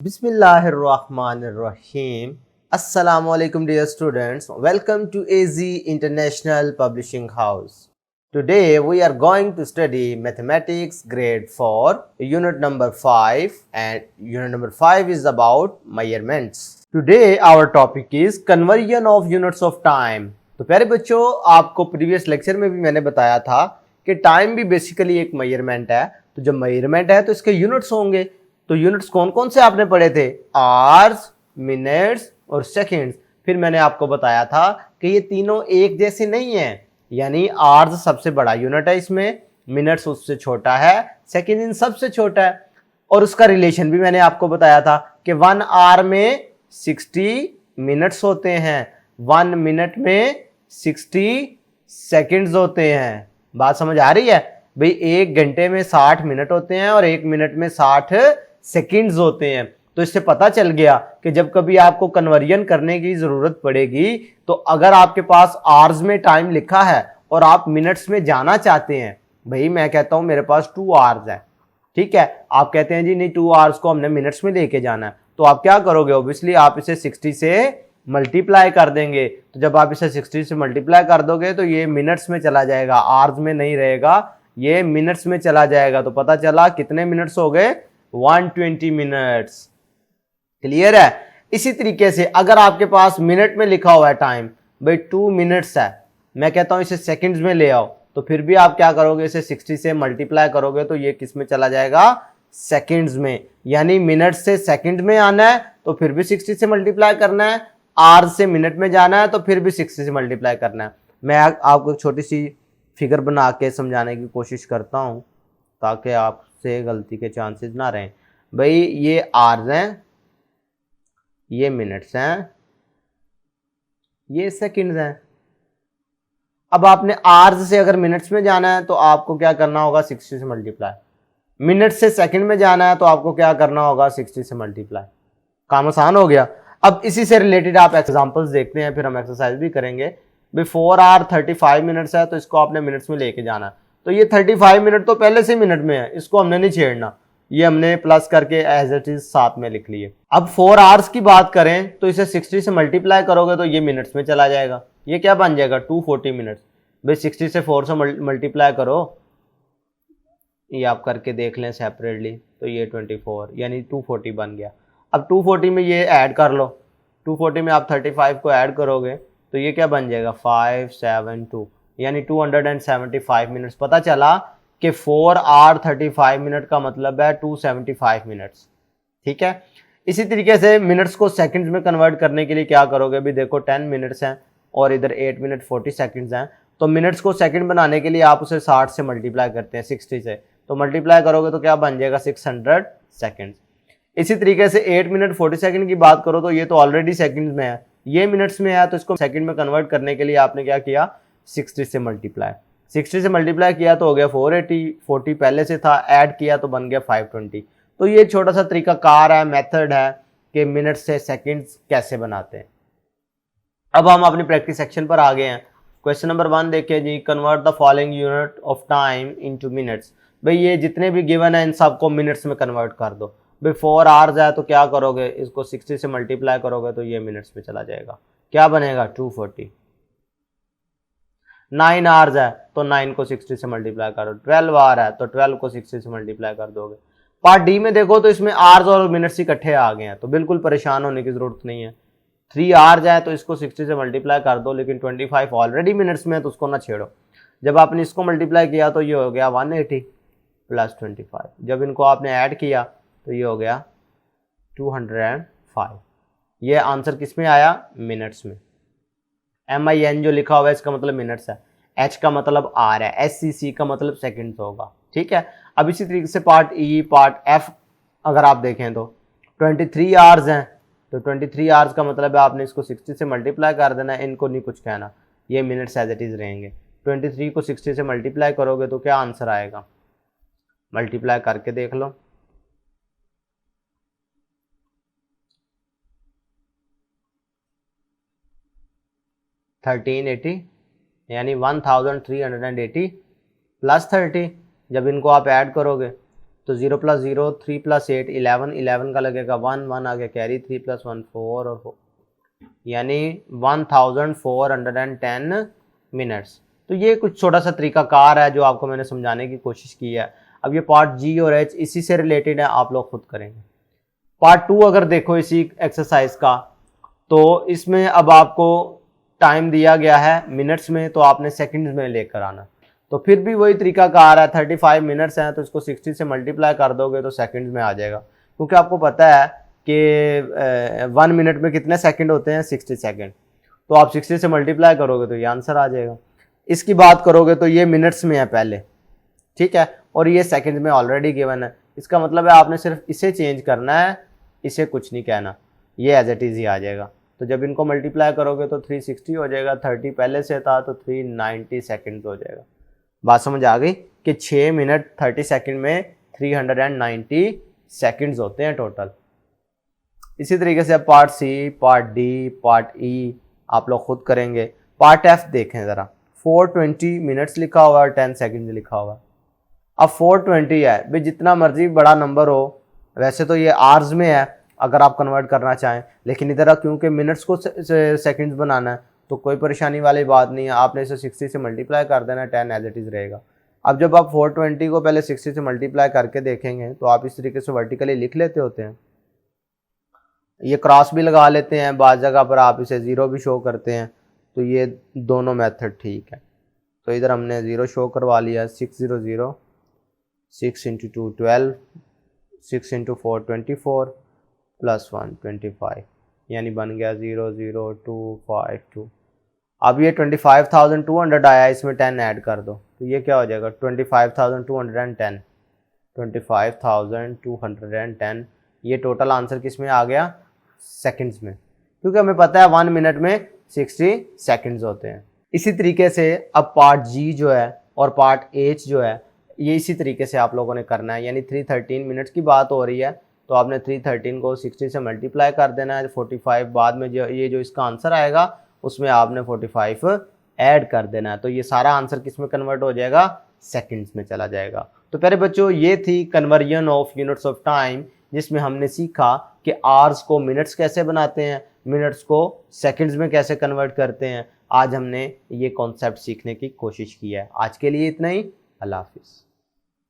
Bismillahirrahmanirrahim. Assalamualaikum dear students. Welcome to AZ International Publishing House. Today we are going to study Mathematics grade 4 unit number 5 and unit number 5 is about measurements. Today our topic is conversion of units of time. तो प्यारे बच्चों आपको previous lecture में भी मैंने बताया था कि टाइम भी बेसिकली एक मेजरमेंट है। तो जब मेजरमेंट है तो इसके यूनिट्स होंगे। तो यूनिट्स कौन कौन से आपने पढ़े थे? आवर्स, मिनट्स और सेकंड्स। फिर मैंने आपको बताया था कि ये तीनों एक जैसे नहीं हैं, यानी आवर्स सबसे बड़ा यूनिट है इसमें, मिनट्स उससे छोटा है, सेकंड इन सबसे छोटा है। और उसका रिलेशन भी मैंने आपको बताया था कि 1 आवर में 60 मिनट्स होते हैं, 1 मिनट में 60 सेकंड्स होते हैं। बात समझ आ रही है भाई? 1 घंटे में 60 मिनट होते हैं और 1 मिनट में 60 सेकंड्स होते हैं। तो इससे पता चल गया कि जब कभी आपको कन्वर्जन करने की जरूरत पड़ेगी तो अगर आपके पास आवर्स में टाइम लिखा है और आप मिनट्स में जाना चाहते हैं, भाई मैं कहता हूं मेरे पास 2 आवर्स है, ठीक है, आप कहते हैं जी नहीं 2 आवर्स को हमने मिनट्स में लेके जाना है, तो आप क्या करोगे? ऑब्वियसली आप इसे 60 से मल्टीप्लाई कर देंगे। तो जब आप इसे 60 से मल्टीप्लाई कर दोगे तो ये मिनट्स में चला जाएगा, आवर्स में नहीं रहेगा, ये मिनट्स में चला जाएगा। तो पता चला कितने मिनट्स हो गए? 120 मिनट्स। क्लियर है? इसी तरीके से अगर आपके पास मिनट में लिखा हुआ है टाइम, भाई 2 मिनट्स है, मैं कहता हूं इसे सेकंड्स में ले आओ, तो फिर भी आप क्या करोगे? इसे 60 से मल्टीप्लाई करोगे तो ये किस में चला जाएगा? सेकंड्स में। यानी मिनट से सेकंड में आना है तो फिर भी 60 से मल्टीप्लाई करना है, आवर से मिनट में जाना है तो फिर भी 60 से मल्टीप्लाई करना है। मैं आपको एक छोटी सी फिगर बना के समझाने की कोशिश करता हूं ताकि आपसे गलती के चांसेस ना रहें। भाई ये आवर्स हैं, ये मिनट्स हैं, ये सेकंड्स हैं। अब आपने आवर्स से अगर मिनट्स में जाना है तो आपको क्या करना होगा? 60 से मल्टीप्लाई। मिनट से सेकंड में जाना है तो आपको क्या करना होगा? 60 से मल्टीप्लाई। काम आसान हो गया। अब इसी से रिलेटेड आप एग्जांपल्स देखते हैं, फिर हम एक्सरसाइज भी करेंगे। भाई 4 आवर 35 मिनट्स है तो इसको आपने मिनट्स में लेके जाना है। तो ये 35 मिनट तो पहले से मिनट में है, इसको हमने नहीं छेड़ना, ये हमने प्लस करके एज इट इज साथ में लिख लिए। अब 4 आवर्स की बात करें तो इसे 60 से मल्टीप्लाई करोगे तो ये मिनट्स में चला जाएगा, ये क्या बन जाएगा? 240 मिनट्स। भाई 60 से 4 से मल्टीप्लाई करो, ये आप करके देख लें सेपरेटली, तो ये 24 यानी 240 बन गया। अब 240 में ये ऐड कर लो, 240 में आप 35 को ऐड करोगे तो ये क्या बन जाएगा? 572 यानी 275 मिनट्स। पता चला कि 4 आवर 35 मिनट का मतलब है 275 मिनट्स। ठीक है, इसी तरीके से मिनट्स को सेकंड्स में कन्वर्ट करने के लिए क्या करोगे? भी देखो 10 मिनट्स हैं और इधर 8 मिनट 40 सेकंड्स हैं, तो मिनट्स को सेकंड बनाने के लिए आप उसे 60 से मल्टीप्लाई करते हैं, 60 से, तो मल्टीप्लाई करोगे तो क्या बन जाएगा? 600 सेकंड्स। इसी तरीके से 8 मिनट 40 सेकंड की बात करो तो ये तो ऑलरेडी सेकंड्स में है, ये मिनट्स में है, तो इसको सेकंड में कन्वर्ट करने के लिए आपने क्या किया? 60 से मल्टीप्लाई। 60 से मल्टीप्लाई किया तो हो गया 480, 40 पहले से था, ऐड किया तो बन गया 520। तो ये छोटा सा तरीका कार है, मेथड है कि मिनट से सेकंड्स कैसे बनाते हैं। अब हम अपनी प्रैक्टिस सेक्शन पर आ गए हैं। क्वेश्चन नंबर 1 देखिए जी, convert the following unit of time into minutes. भाई ये जितने भी गिवन है इन सबको मिनट्स में कन्वर्ट कर दो। भाई 4 आवर्स है तो क्या करोगे? इसको 60 से मल्टीप्लाई करोगे तो ये मिनट्स में चला जाएगा, क्या बनेगा? 240। 9 आवर्स है तो 9 को 60 से मल्टीप्लाई करो। 12 आवर है तो 12 को 60 से मल्टीप्लाई कर दोगे। पार्ट डी में देखो तो इसमें आवर्स और मिनट्स इकट्ठे आ गए हैं, तो बिल्कुल परेशान होने की जरूरत नहीं है। 3 आवर्स है तो इसको 60 से मल्टीप्लाई कर दो, लेकिन 25 ऑलरेडी मिनट्स में है तो उसको ना छेड़ो। जब आपने इसको मल्टीप्लाई किया तो ये हो गया 180 प्लस 25। जब इनको आपने ऐड किया तो ये हो गया 205। ये आंसर किस में आया? मिनट्स में। MIN जो लिखा हुआ है इसका मतलब मिनट्स है, H का मतलब आर है, SCC का मतलब सेकंड्स होगा। ठीक है, अब इसी तरीके से पार्ट ई, पार्ट एफ अगर आप देखें तो 23 आवर्स हैं, तो 23 आवर्स का मतलब है आपने इसको 60 से मल्टीप्लाई कर देना है, इनको नहीं कुछ कहना, ये मिनट्स एज इट इज रहेंगे। 23 को 60 से मल्टीप्लाई करोगे तो क्या आंसर आएगा? मल्टीप्लाई करके देख लो। $1380 यानी 1380 प्लस 30। जब इनको आप ऐड करोगे तो 0 + 0 3 + 8 11, 11 का लगेगा 1, 1 आ गया कैरी, 3 + 1 4 और 4, यानी 1410 मिनट्स। तो ये कुछ छोटा सा तरीकाकार है जो आपको मैंने समझाने की कोशिश की है। अब ये पार्ट जी और एच इसी से रिलेटेड है, आप लोग खुद करेंगे। पार्ट 2 अगर देखो इसी एक्सरसाइज का, तो इसमें अब आपको टाइम दिया गया है मिनट्स में, तो आपने सेकंड्स में लेकर आना। तो फिर भी वही तरीकाकार है, 35 मिनट्स हैं तो इसको 60 से मल्टीप्लाई कर दोगे तो सेकंड्स में आ जाएगा, क्योंकि आपको पता है कि 1 मिनट में कितने सेकंड होते हैं, 60 सेकंड। तो आप 60 से मल्टीप्लाई करोगे तो ये आंसर आ जाएगा। इसकी बात करोगे तो ये मिनट्स में है पहले, ठीक है, और ये सेकंड में ऑलरेडी गिवन है। इसका मतलब है आपने सिर्फ इसे चेंज करना है, इसे कुछ नहीं कहना, ये एज इट इज ही आ जाएगा। तो जब इनको मल्टीप्लाई करोगे तो 360 हो जाएगा, 30 पहले से था तो 390 सेकंड हो जाएगा। बात समझ आ गई कि 6 मिनट 30 सेकंड में 390 सेकंड्स होते हैं टोटल। इसी तरीके से अब part C, part D, part E आप लोग खुद करेंगे। पार्ट एफ देखें ज़रा, 420 मिनट्स लिखा हुआ है, 10 सेकंड लिखा हुआ है। अब 420 है भाई, जितना मर्जी बड़ा नंबर हो, वैसे तो ये आवर्स में है अगर आप कन्वर्ट करना चाहें, लेकिन इधर क्योंकि मिनट्स को सेकंड्स बनाना है तो कोई परेशानी वाली बात नहीं है, आपने इसे 60 से मल्टीप्लाई कर देना, 10 एज इट इज़ रहेगा। अब जब आप 420 को पहले 60 से मल्टीप्लाई करके देखेंगे तो आप इस तरीके से वर्टिकली लिख लेते होते हैं, ये क्रॉस भी लगा लेते हैं, बाज़ जगह पर आप इसे ज़ीरो भी शो करते हैं, तो ये दोनों मेथड ठीक है। तो इधर हमने ज़ीरो शो करवा लिया, 600, 6 × 2 12, 6 × 4 24 + 1 25, यानी बन गया 00252। अब ये 25,200 आया, इसमें 10 ऐड कर दो तो ये क्या हो जाएगा, 25,210, 25,210। ये टोटल आंसर किस में आ गया, सेकंड्स में, क्योंकि हमें पता है 1 मिनट में 60 सेकंड्स होते हैं। इसी तरीके से अब पार्ट जी जो है और पार्ट एच जो है, ये इसी तरीके से आप लोगों ने करना है, यानी 313 मिनट्स की बात हो रही है तो आपने 313 को 60 से मल्टीप्लाई कर देना है, 45 बाद में जो ये जो इसका आंसर आएगा उसमें आपने 45 ऐड कर देना है, तो ये सारा आंसर किस में कन्वर्ट हो जाएगा, सेकंड्स में चला जाएगा। तो प्यारे बच्चों, ये थी conversion of units of time, जिसमें हमने सीखा कि आवर्स को मिनट्स कैसे बनाते हैं, मिनट्स को सेकंड्स में कैसे कन्वर्ट करते हैं। आज हमने ये कॉन्सेप्ट सीखने की कोशिश की है। आज के लिए इतना ही, अल्लाह हाफिज़।